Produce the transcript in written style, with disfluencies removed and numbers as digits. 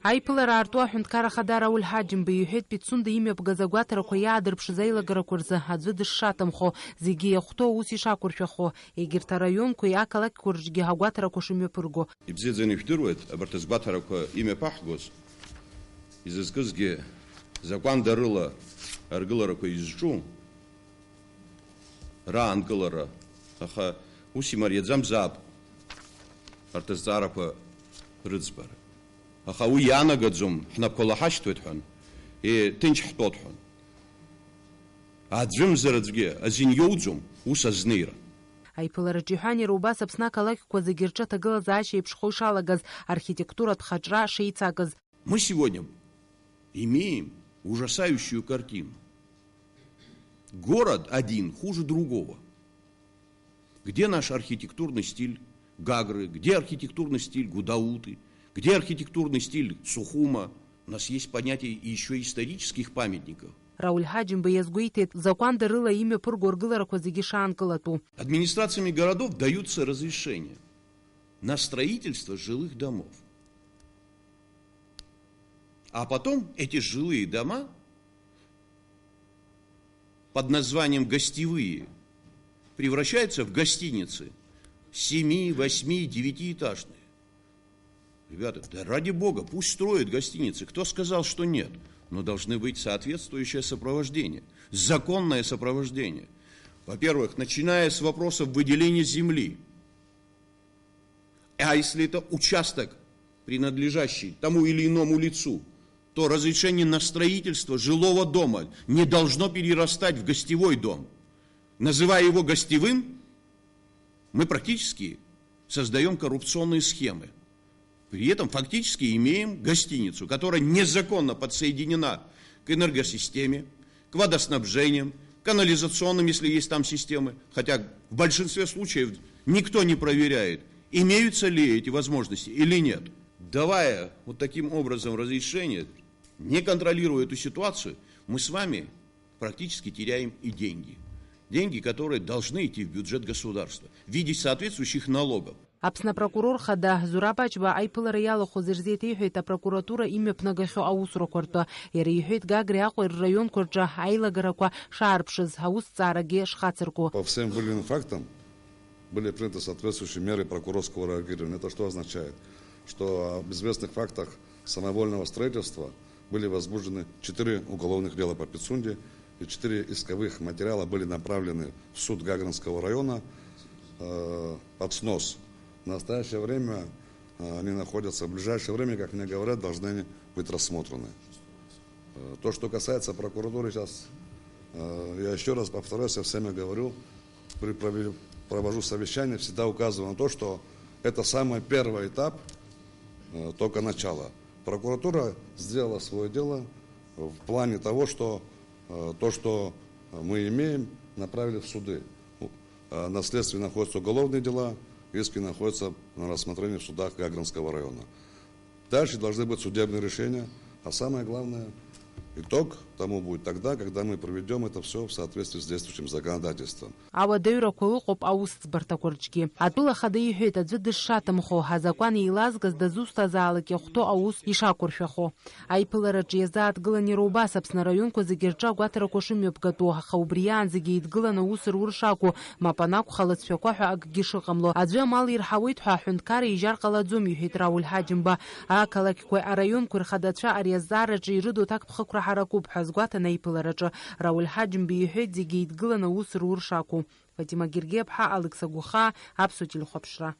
Аиԥылара аарту аҳәынҭқар ахада Рауль Ҳаџьымба иҳәеит Пицунда имҩаԥгаз агәаҭарақәа иаадырԥшыз аилагарақәа рзы аӡәы дышшаҭамхо, зегьы иахәҭоу ус ишақәыршәахо, егьырҭ араионқәеи ақалақьқәа рҿгьы агәаҭарақәа шымҩаԥырго. Ибзиаӡаны ижәдыруеит абарҭ азгәаҭарақәа имҩаԥаҳгоз, изызкызгьы закәандарыла аргыларақәа изҿу раанкылара, аха ус имариаӡамзаап арҭ азҵаарақәа рыӡбара. Аха уи иаанагаӡом ҳнапқәа лаҳашьҭуеит ҳәан, ҭынч ҳтәоит ҳәан. Аӡәымзар аӡәгьы азин иоуӡом ус азнеира. Аиԥылараҿы иҳәан иара убас Аԥсны ақалақьқәа зегьы рҿы аҭагылазаашьа еиԥшхо ишалагаз, архитектуратә хаҿра шеицакыз. Мы сегодня имеем ужасающую картину. Город один хуже другого. Где наш архитектурный стиль Гагры, где архитектурный стиль Гудауты, где архитектурный стиль Сухума? У нас есть понятие еще исторических памятников. Рауль Ҳаџьымба иазгәеиҭеит закәандарыла имҩаԥырго аргыларақәа зегьы шаанкылатәу. Администрациями городов даются разрешения на строительство жилых домов. А потом эти жилые дома под названием гостевые превращаются в гостиницы 7, 8, 9-этажные. Ребята, да ради бога, пусть строят гостиницы. Кто сказал, что нет? Но должны быть соответствующее сопровождение, законное сопровождение. Во-первых, начиная с вопросов выделения земли. А если это участок, принадлежащий тому или иному лицу, то разрешение на строительство жилого дома не должно перерастать в гостевой дом. Называя его гостевым, мы практически создаем коррупционные схемы. При этом фактически имеем гостиницу, которая незаконно подсоединена к энергосистеме, к водоснабжениям, канализационным, если есть там системы. Хотя в большинстве случаев никто не проверяет, имеются ли эти возможности или нет. Давая вот таким образом разрешение, не контролируя эту ситуацию, мы с вами практически теряем и деньги. Деньги, которые должны идти в бюджет государства в виде соответствующих налогов. Аԥсны апрокурор хада Зураб Аџьба аиԥылара иалахәыз рзеит иҳәеит апрокуратура имҩаԥнагахьоу аусурақәа ртәы. Иара иҳәеит Гагреи Аҟәеи рраионқәа рҿы аилагарақәа шаарԥшыз, аусҭҵаарагьы шхацыркәу. По всем выявленным фактам были приняты соответствующие меры прокурорского реагирования. Это что означает? Что об известных фактах самовольного строительства были возбуждены 4 уголовных дела по Пицунде, и 4 исковых материала были направлены в суд Гагринского района под снос. В настоящее время они находятся, в ближайшее время, как мне говорят, должны быть рассмотрены. То, что касается прокуратуры, сейчас я еще раз повторюсь, я всеми говорю, провожу совещание, всегда указываю на то, что это самый первый этап, только начало. Прокуратура сделала свое дело в плане того, что то, что мы имеем, направили в суды. На следствии находятся уголовные дела, иски находятся на рассмотрении в судах Гагринского района. Дальше должны быть судебные решения, а самое главное, итог тому будет тогда, когда мы проведем это все в соответствии с действующим законодательством. Ауадаҩрақәа ыҟоуп аусӡбарҭақәа рҿгьы. Атәыла ахада иҳәеит аӡәы дышшаҭамхо, азакәан еилазгаз дазусҭазаалак иахәҭоу аус ишақәыршәахо. Аиԥылараҿы иазааҭгылан иара убас Аԥсны араионқәа зегьы рҿы агәаҭарақәа шымҩаԥгатәу, аха убри иаанӡагьы еидгыланы аус рур шакәу, мап анакәха лыҵшәақәа ҳәа акгьы шыҟамло. Аӡәы амал ирҳауеит ҳәа аҳәынҭқар еижьар ҟалаӡом, иҳәеит Рауль Ҳаџьымба. Ақалақьқәеи араионқәеи рхадацәа ари азҵаараҿы ирыду аҭакԥхықәра ҳаракуп ҳәа азгәаҭан аиԥылараҿы. Рауль Ҳаџьымба иҳәеит зегьы еидгыланы аус рур шакәу. Фатима Гергиаԥҳа, Алекса Гәыхаа, Аԥсуа телехәаԥшра.